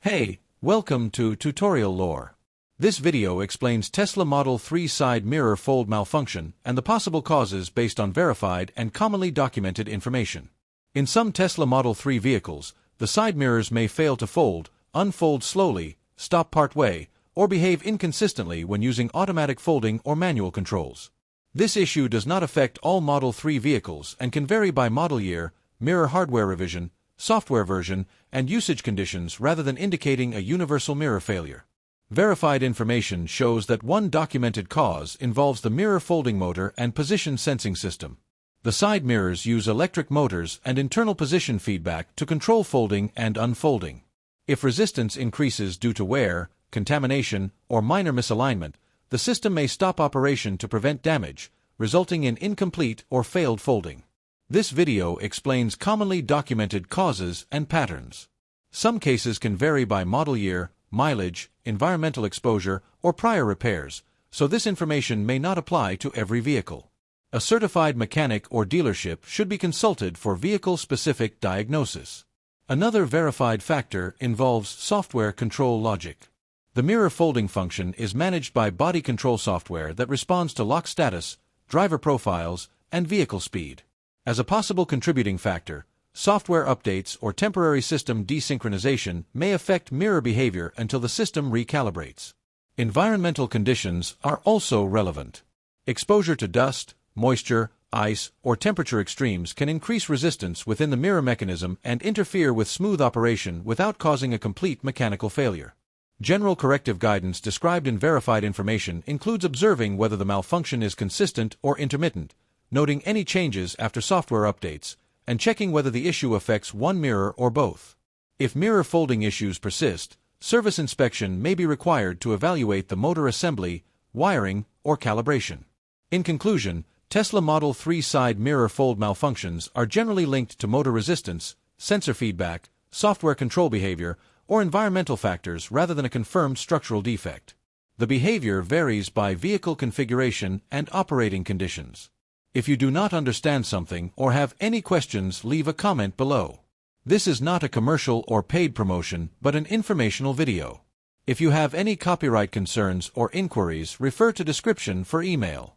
Hey, welcome to Tutorial Lore. This video explains Tesla Model 3 side mirror fold malfunction and the possible causes based on verified and commonly documented information. In some Tesla Model 3 vehicles, the side mirrors may fail to fold, unfold slowly, stop partway, or behave inconsistently when using automatic folding or manual controls. This issue does not affect all Model 3 vehicles and can vary by model year, mirror hardware revision, software version, and usage conditions rather than indicating a universal mirror failure. Verified information shows that one documented cause involves the mirror folding motor and position sensing system. The side mirrors use electric motors and internal position feedback to control folding and unfolding. If resistance increases due to wear, contamination, or minor misalignment, the system may stop operation to prevent damage, resulting in incomplete or failed folding. This video explains commonly documented causes and patterns. Some cases can vary by model year, mileage, environmental exposure, or prior repairs, so this information may not apply to every vehicle. A certified mechanic or dealership should be consulted for vehicle-specific diagnosis. Another verified factor involves software control logic. The mirror folding function is managed by body control software that responds to lock status, driver profiles, and vehicle speed. As a possible contributing factor, software updates or temporary system desynchronization may affect mirror behavior until the system recalibrates. Environmental conditions are also relevant. Exposure to dust, moisture, ice, or temperature extremes can increase resistance within the mirror mechanism and interfere with smooth operation without causing a complete mechanical failure. General corrective guidance described in verified information includes observing whether the malfunction is consistent or intermittent, noting any changes after software updates, and checking whether the issue affects one mirror or both. If mirror folding issues persist, service inspection may be required to evaluate the motor assembly, wiring, or calibration. In conclusion, Tesla Model 3 side mirror fold malfunctions are generally linked to motor resistance, sensor feedback, software control behavior, or environmental factors rather than a confirmed structural defect. The behavior varies by vehicle configuration and operating conditions. If you do not understand something or have any questions, leave a comment below. This is not a commercial or paid promotion, but an informational video. If you have any copyright concerns or inquiries, refer to description for email.